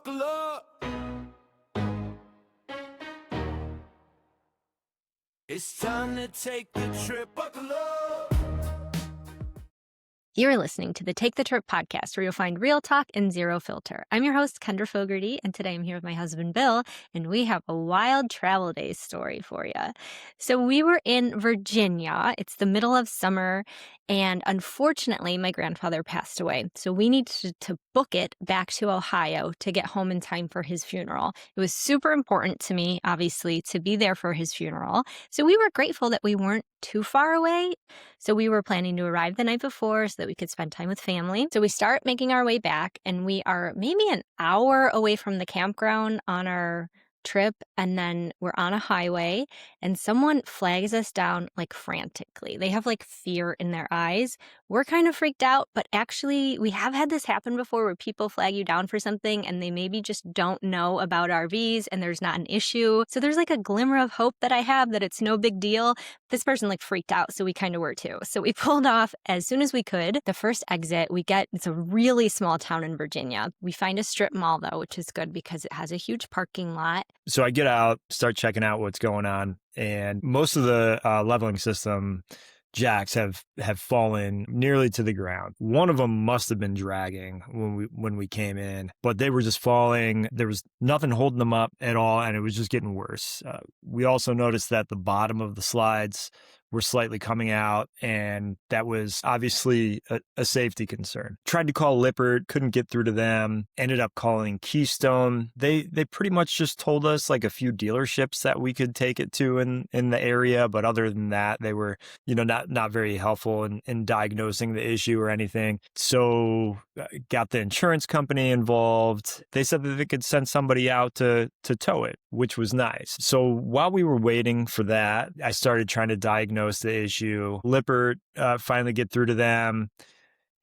Buckle up. It's time to take the trip. Buckle up. You're listening to the Take the Trip podcast, where you'll find real talk and zero filter. I'm your host, Kendra Fogarty, and today I'm here with my husband, Bill, and we have a wild travel day story for you. So we were in Virginia. It's the middle of summer, and unfortunately, my grandfather passed away. So we needed to book it back to Ohio to get home in time for his funeral. It was super important to me, obviously, to be there for his funeral. So we were grateful that we weren't too far away. So we were planning to arrive the night before so that we could spend time with family. So we start making our way back, and we are maybe an hour away from the campground on our trip, and then we're on a highway and someone flags us down like frantically. They have like fear in their eyes. We're kind of freaked out, but actually we have had this happen before where people flag you down for something and they maybe just don't know about RVs and there's not an issue. So there's like a glimmer of hope that I have that it's no big deal. This person like freaked out, so we kind of were too. So we pulled off as soon as we could. The first exit it's a really small town in Virginia. We find a strip mall though, which is good because it has a huge parking lot. So I get out, start checking out what's going on, and most of the leveling system jacks have fallen nearly to the ground. One of them must have been dragging when we came in, but they were just falling. There was nothing holding them up at all, and it was just getting worse. We also noticed that the bottom of the slides were slightly coming out, and that was obviously a safety concern. Tried to call Lippert, couldn't get through to them, ended up calling Keystone. They pretty much just told us like a few dealerships that we could take it to in the area, but other than that, they were, not very helpful in diagnosing the issue or anything. So got the insurance company involved. They said that they could send somebody out to tow it, which was nice. So while we were waiting for that, I started trying to diagnose the issue. Lippert finally get through to them,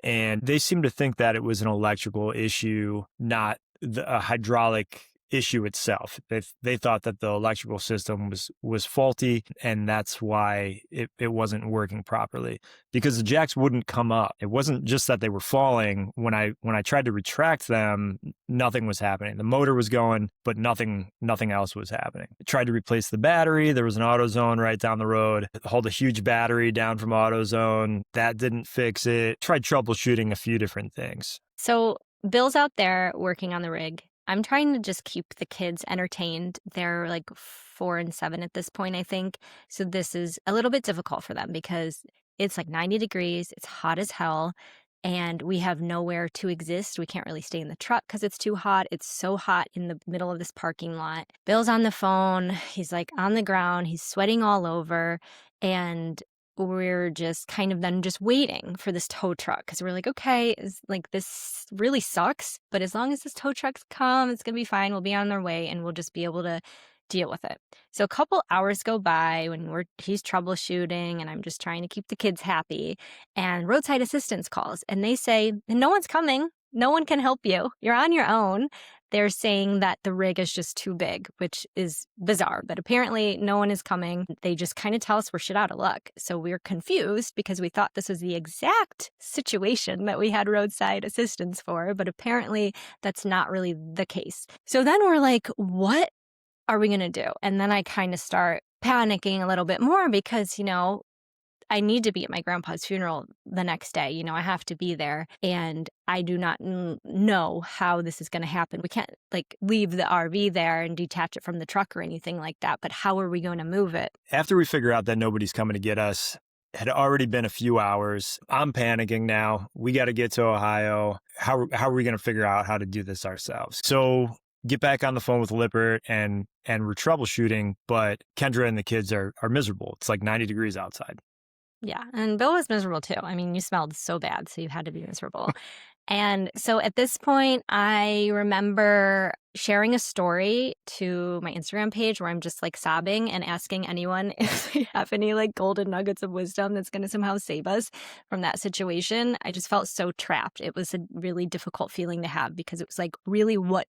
and they seemed to think that it was an electrical issue, not a hydraulic issue itself. They thought that the electrical system was faulty, and that's why it wasn't working properly, because the jacks wouldn't come up. It wasn't just that they were falling. When I tried to retract them, nothing was happening. The motor was going, but nothing else was happening. I tried to replace the battery. There was an AutoZone right down the road. Hauled a huge battery down from AutoZone. That didn't fix it. Tried troubleshooting a few different things. So Bill's out there working on the rig. I'm trying to just keep the kids entertained. They're like 4 and 7 at this point, I think. So this is a little bit difficult for them because it's like 90 degrees. It's hot as hell. And we have nowhere to exist. We can't really stay in the truck because it's too hot. It's so hot in the middle of this parking lot. Bill's on the phone. He's like on the ground. He's sweating all over. And we're just kind of then just waiting for this tow truck because we're like, okay, this really sucks, but as long as this tow trucks come, it's going to be fine. We'll be on their way and we'll just be able to deal with it. So a couple hours go by when he's troubleshooting and I'm just trying to keep the kids happy, and roadside assistance calls and they say, no one's coming. No one can help you. You're on your own. They're saying that the rig is just too big, which is bizarre, but apparently no one is coming. They just kind of tell us we're shit out of luck. So we're confused because we thought this was the exact situation that we had roadside assistance for, but apparently that's not really the case. So then we're like, what are we going to do? And then I kind of start panicking a little bit more because, I need to be at my grandpa's funeral the next day. I have to be there, and I do not know how this is going to happen. We can't leave the RV there and detach it from the truck or anything like that, but how are we going to move it? After we figure out that nobody's coming to get us, it had already been a few hours. I'm panicking now. We got to get to Ohio. How are we going to figure out how to do this ourselves? So get back on the phone with Lippert and we're troubleshooting, but Kendra and the kids are miserable. It's like 90 degrees outside. Yeah, and Bill was miserable too. I mean, you smelled so bad, so you had to be miserable. And so at this point, I remember sharing a story to my Instagram page where I'm just like sobbing and asking anyone if they have any like golden nuggets of wisdom that's going to somehow save us from that situation. I just felt so trapped. It was a really difficult feeling to have because it was like, really, what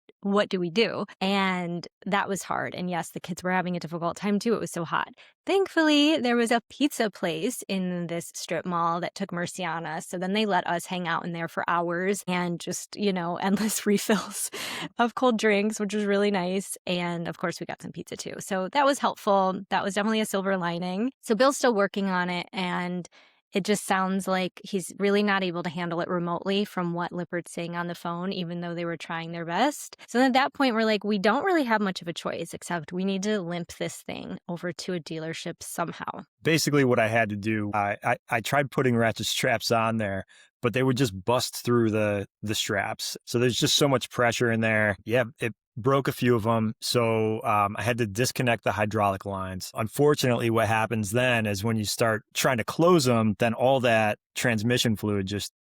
do we do? And that was hard. And yes, the kids were having a difficult time too. It was so hot. Thankfully, there was a pizza place in this strip mall that took mercy on us. So then they let us hang out in there for hours and just, endless refills of cold drinks, which was really nice. And of course, we got some pizza too. So that was helpful. That was definitely a silver lining. So Bill's still working on it, and it just sounds like he's really not able to handle it remotely from what Lippard's saying on the phone, even though they were trying their best. So at that point, we're like, we don't really have much of a choice, except we need to limp this thing over to a dealership somehow. Basically, what I had to do, I tried putting ratchet straps on there, but they would just bust through the straps. So there's just so much pressure in there. Yeah, it broke a few of them. So I had to disconnect the hydraulic lines. Unfortunately, what happens then is when you start trying to close them, then all that transmission fluid just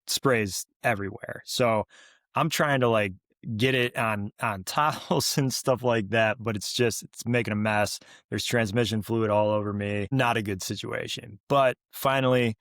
sprays everywhere. So I'm trying to like get it on tiles and stuff like that, but it's making a mess. There's transmission fluid all over me. Not a good situation. But finally,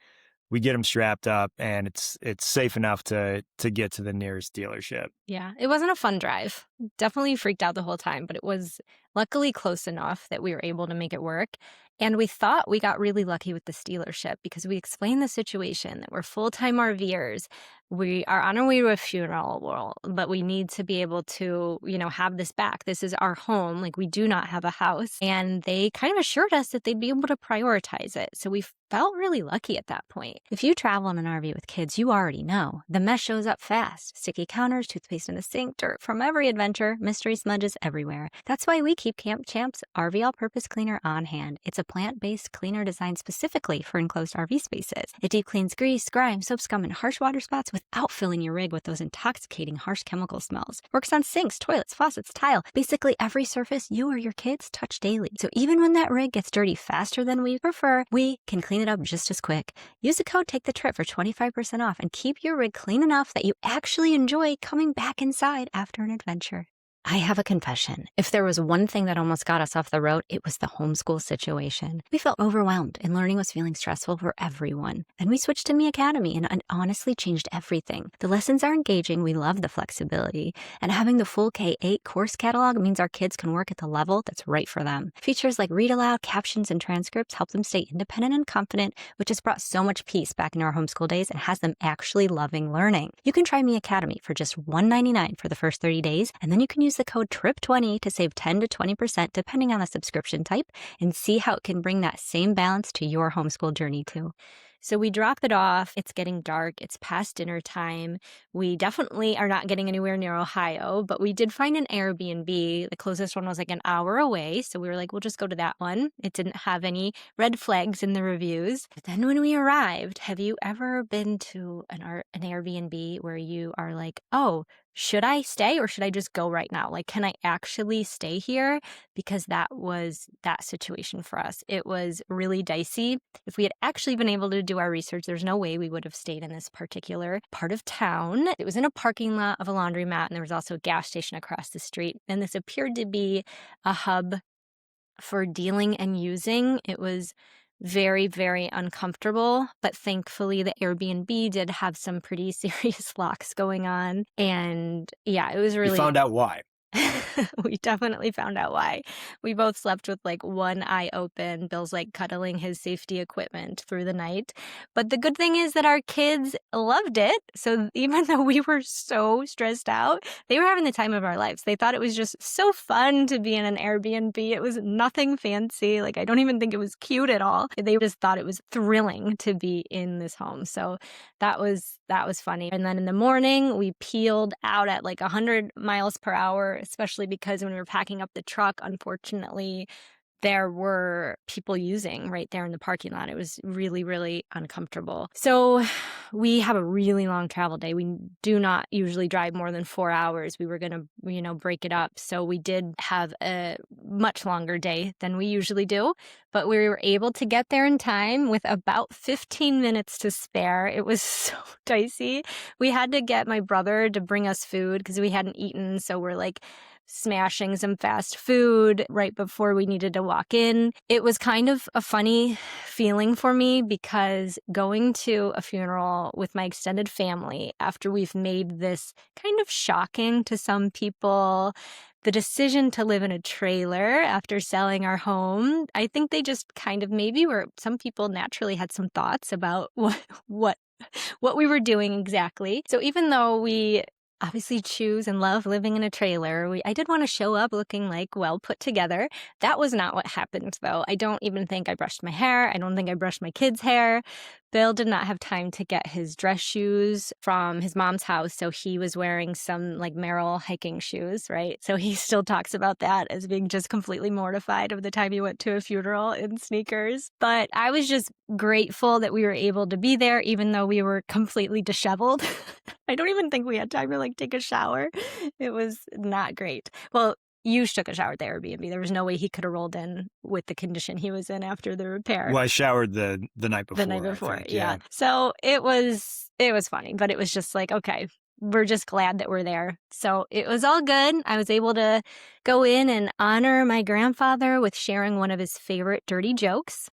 we get them strapped up, and it's safe enough to get to the nearest dealership. Yeah, it wasn't a fun drive. Definitely freaked out the whole time, but it was luckily close enough that we were able to make it work. And we thought we got really lucky with this dealership because we explained the situation that we're full-time RVers. We are on our way to a funeral, but we need to be able to, have this back. This is our home. Like, we do not have a house. And they kind of assured us that they'd be able to prioritize it. So we felt really lucky at that point. If you travel in an RV with kids, you already know the mess shows up fast. Sticky counters, toothpaste in the sink, dirt from every adventure, mystery smudges everywhere. That's why we keep Camp Champ's RV All-Purpose Cleaner on hand. It's a plant-based cleaner designed specifically for enclosed RV spaces. It deep cleans grease, grime, soap scum, and harsh water spots without filling your rig with those intoxicating harsh chemical smells. Works on sinks, toilets, faucets, tile, basically every surface you or your kids touch daily. So even when that rig gets dirty faster than we prefer, we can clean it up just as quick. Use the code Take the Trip for 25% off and keep your rig clean enough that you actually enjoy coming back inside after an adventure. I have a confession. If there was one thing that almost got us off the road, it was the homeschool situation. We felt overwhelmed and learning was feeling stressful for everyone. Then we switched to Me Academy and it honestly changed everything. The lessons are engaging, we love the flexibility, and having the full K-8 course catalog means our kids can work at the level that's right for them. Features like read aloud, captions, and transcripts help them stay independent and confident, which has brought so much peace back into our homeschool days and has them actually loving learning. You can try Me Academy for just $1.99 for the first 30 days, and then you can use the code TRIP20 to save 10 to 20% depending on the subscription type and see how it can bring that same balance to your homeschool journey too. So we drop it off. It's getting dark. It's past dinner time. We definitely are not getting anywhere near Ohio, but we did find an Airbnb. The closest one was like an hour away. So we were like, we'll just go to that one. It didn't have any red flags in the reviews. But then when we arrived, have you ever been to an Airbnb where you are like, oh, should I stay or should I just go right now? Like, can I actually stay here? Because that was that situation for us. It was really dicey. If we had actually been able to do our research, there's no way we would have stayed in this particular part of town. It was in a parking lot of a laundromat, and there was also a gas station across the street. And this appeared to be a hub for dealing and using. It was very, very uncomfortable, but thankfully the Airbnb did have some pretty serious locks going on. And yeah, it was really... We found out why. We definitely found out why. We both slept with like one eye open. Bill's like cuddling his safety equipment through the night. But the good thing is that our kids loved it. So even though we were so stressed out, they were having the time of our lives. They thought it was just so fun to be in an Airbnb. It was nothing fancy. Like, I don't even think it was cute at all. They just thought it was thrilling to be in this home. So that was funny. And then in the morning, we peeled out at like 100 miles per hour, especially because when we were packing up the truck, unfortunately, there were people using right there in the parking lot. It was really, really uncomfortable. So we have a really long travel day. We do not usually drive more than 4 hours. We were going to, break it up. So we did have a much longer day than we usually do, but we were able to get there in time with about 15 minutes to spare. It was so dicey. We had to get my brother to bring us food because we hadn't eaten. So we're like smashing some fast food right before we needed to walk in. It was kind of a funny feeling for me because going to a funeral with my extended family after we've made this kind of shocking to some people, the decision to live in a trailer after selling our home, I think they just kind of maybe were, some people naturally had some thoughts about what we were doing exactly. So even though we obviously choose and love living in a trailer, I did want to show up looking like well put together. That was not what happened, though. I don't even think I brushed my hair. I don't think I brushed my kids' hair. Bill did not have time to get his dress shoes from his mom's house, so he was wearing some like Merrill hiking shoes, right? So he still talks about that as being just completely mortified of the time he went to a funeral in sneakers. But I was just grateful that we were able to be there, even though we were completely disheveled. I don't even think we had time to like take a shower. It was not great. Well, you took a shower at the Airbnb. There was no way he could have rolled in with the condition he was in after the repair. Well, I showered the night before. The night before, I think, yeah. So it was funny, but it was just like, okay, we're just glad that we're there. So it was all good. I was able to go in and honor my grandfather with sharing one of his favorite dirty jokes.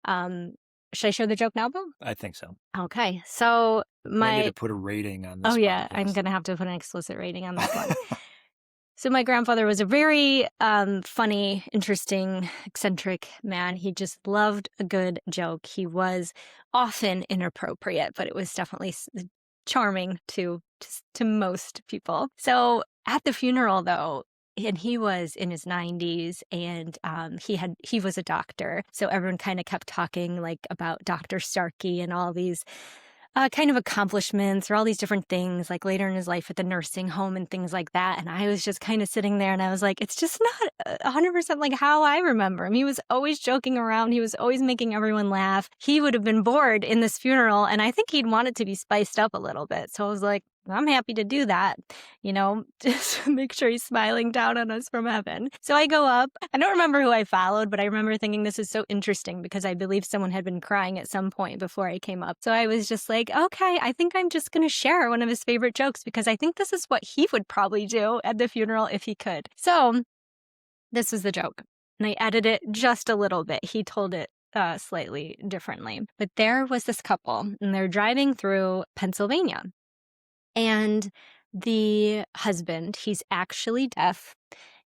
Should I share the joke now, Bill? I think so. Okay. So I need to put a rating on this. Oh, yeah. podcast. I'm going to have to put an explicit rating on this one. So my grandfather was a very funny, interesting, eccentric man. He just loved a good joke. He was often inappropriate, but it was definitely charming to most people. So at the funeral, though, and he was in his 90s, and he was a doctor. So everyone kind of kept talking like about Dr. Starkey and all these kind of accomplishments or all these different things, like later in his life at the nursing home and things like that. And I was just kind of sitting there and I was like, it's just not 100% like how I remember him. He was always joking around. He was always making everyone laugh. He would have been bored in this funeral, and I think he'd want it to be spiced up a little bit. So I was like, I'm happy to do that, just make sure he's smiling down on us from heaven. So I go up. I don't remember who I followed, but I remember thinking this is so interesting because I believe someone had been crying at some point before I came up. So I was just like, okay, I think I'm just going to share one of his favorite jokes because I think this is what he would probably do at the funeral if he could. So this was the joke, and I edited it just a little bit. He told it slightly differently. But there was this couple, and they're driving through Pennsylvania. And the husband, he's actually deaf,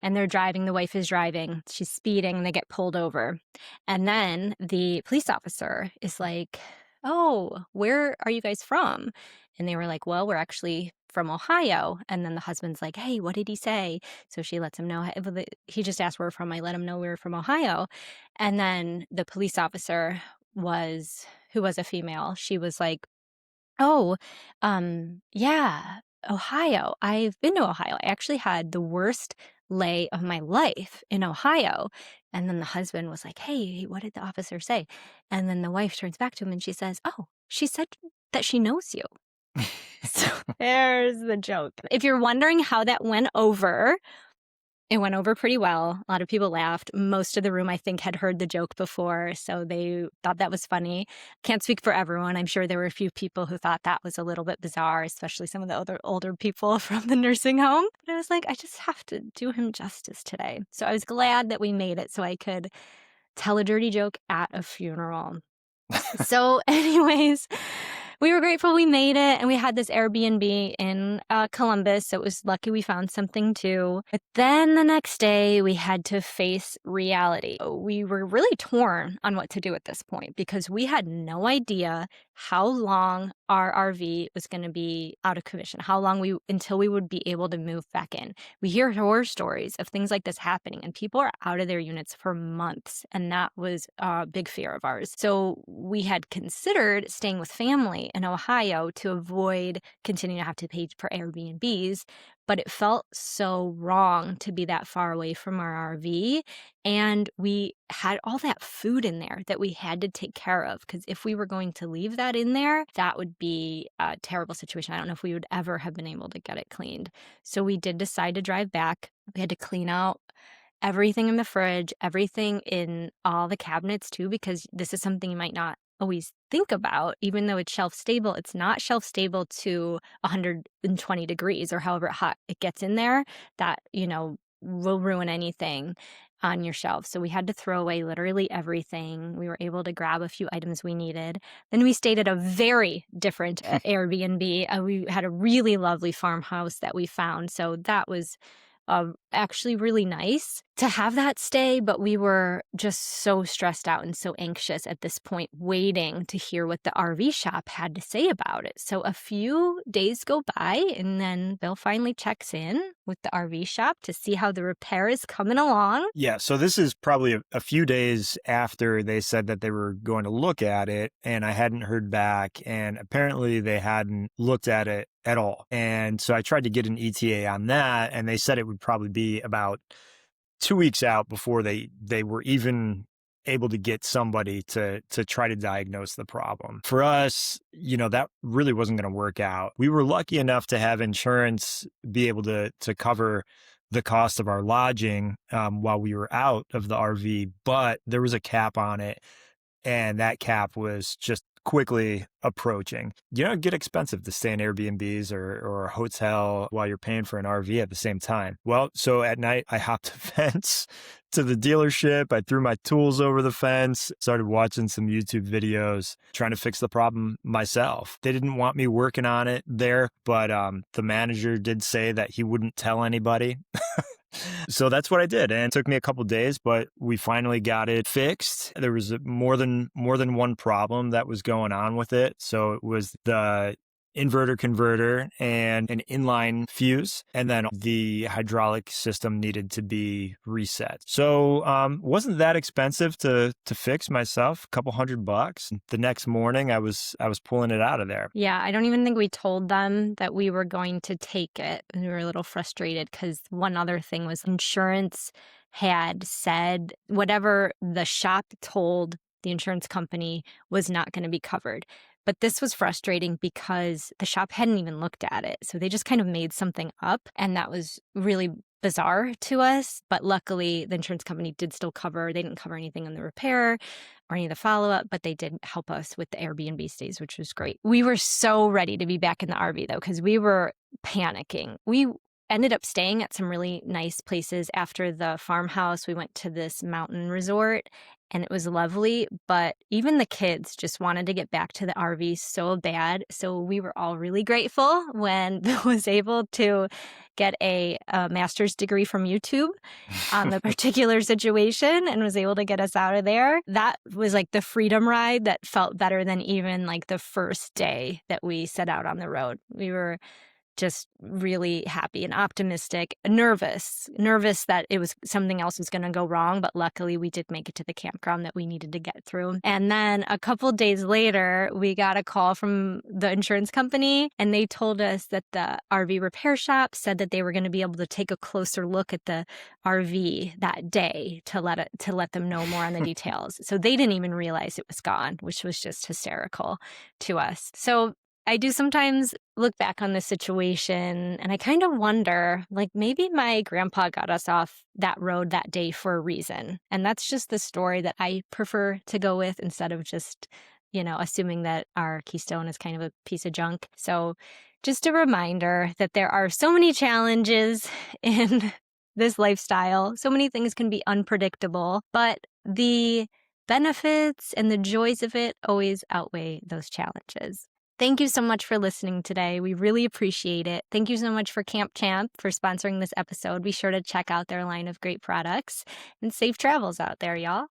and they're driving. The wife is driving. She's speeding, and they get pulled over. And then the police officer is like, oh, where are you guys from? And they were like, well, we're actually from Ohio. And then the husband's like, hey, what did he say? So she lets him know. He just asked where we're from. I let him know we were from Ohio. And then the police officer who was a female, she was like, oh, yeah, Ohio. I've been to Ohio. I actually had the worst lay of my life in Ohio. And then the husband was like, hey, what did the officer say? And then the wife turns back to him and she says, oh, she said that she knows you. So there's the joke. If you're wondering how that went over, it went over pretty well. A lot of people laughed. Most of the room, I think, had heard the joke before, so they thought that was funny. Can't speak for everyone. I'm sure there were a few people who thought that was a little bit bizarre, especially some of the other older people from the nursing home. But I was like, I just have to do him justice today. So I was glad that we made it so I could tell a dirty joke at a funeral. So anyways, we were grateful we made it, and we had this Airbnb in Columbus, so it was lucky we found something too. But then the next day, we had to face reality. We were really torn on what to do at this point because we had no idea how long our RV was going to be out of commission, how long until we would be able to move back in. We hear horror stories of things like this happening, and people are out of their units for months, and that was a big fear of ours. So we had considered staying with family in Ohio to avoid continuing to have to pay for Airbnbs, but it felt so wrong to be that far away from our RV. And we had all that food in there that we had to take care of, because if we were going to leave that in there, that would be a terrible situation. I don't know if we would ever have been able to get it cleaned. So we did decide to drive back. We had to clean out everything in the fridge, everything in all the cabinets too, because this is something you might not always think about. Even though it's shelf stable, it's not shelf stable to 120 degrees or however hot it gets in there. That, will ruin anything on your shelf. So we had to throw away literally everything. We were able to grab a few items we needed. Then we stayed at a very different Airbnb. We had a really lovely farmhouse that we found. So that was actually really nice to have that stay, but we were just so stressed out and so anxious at this point, waiting to hear what the RV shop had to say about it. So a few days go by, and then Bill finally checks in with the RV shop to see how the repair is coming along. Yeah, so this is probably a few days after they said that they were going to look at it, and I hadn't heard back, and apparently they hadn't looked at it at all. And so I tried to get an ETA on that, and they said it would probably be about 2 weeks out before they were even able to get somebody to try to diagnose the problem. For us, that really wasn't going to work out. We were lucky enough to have insurance be able to cover the cost of our lodging while we were out of the RV, but there was a cap on it, and that cap was just quickly approaching. It get expensive to stay in Airbnbs or a hotel while you're paying for an RV at the same time. Well, so at night I hopped a fence to the dealership. I threw my tools over the fence, started watching some YouTube videos, trying to fix the problem myself. They didn't want me working on it there, but the manager did say that he wouldn't tell anybody. So that's what I did. And it took me a couple of days, but we finally got it fixed. There was more than one problem that was going on with it. So it was the inverter converter and an inline fuse, and then the hydraulic system needed to be reset. So wasn't that expensive to fix myself, a couple $100. The next morning I was pulling it out of there. Yeah, I don't even think we told them that we were going to take it. We were a little frustrated because one other thing was insurance had said whatever the shop told the insurance company was not going to be covered. But this was frustrating because the shop hadn't even looked at it. So they just kind of made something up, and that was really bizarre to us. But luckily, the insurance company did still cover. They didn't cover anything on the repair or any of the follow-up, but they did help us with the Airbnb stays, which was great. We were so ready to be back in the RV, though, because we were panicking. We ended up staying at some really nice places after the farmhouse. We went to this mountain resort, and it was lovely, but even the kids just wanted to get back to the RV so bad. So we were all really grateful when Bill was able to get a master's degree from YouTube on the particular situation and was able to get us out of there. That was like the freedom ride that felt better than even like the first day that we set out on the road. We were just really happy and optimistic, nervous that it was something else was going to go wrong. But luckily we did make it to the campground that we needed to get through. And then a couple days later, we got a call from the insurance company, and they told us that the RV repair shop said that they were going to be able to take a closer look at the RV that day to let them know more on the details. So they didn't even realize it was gone, which was just hysterical to us. So I do sometimes look back on this situation and I kind of wonder, like, maybe my grandpa got us off that road that day for a reason. And that's just the story that I prefer to go with instead of just, assuming that our Keystone is kind of a piece of junk. So just a reminder that there are so many challenges in this lifestyle. So many things can be unpredictable, but the benefits and the joys of it always outweigh those challenges. Thank you so much for listening today. We really appreciate it. Thank you so much for Camp Champ for sponsoring this episode. Be sure to check out their line of great products, and safe travels out there, y'all.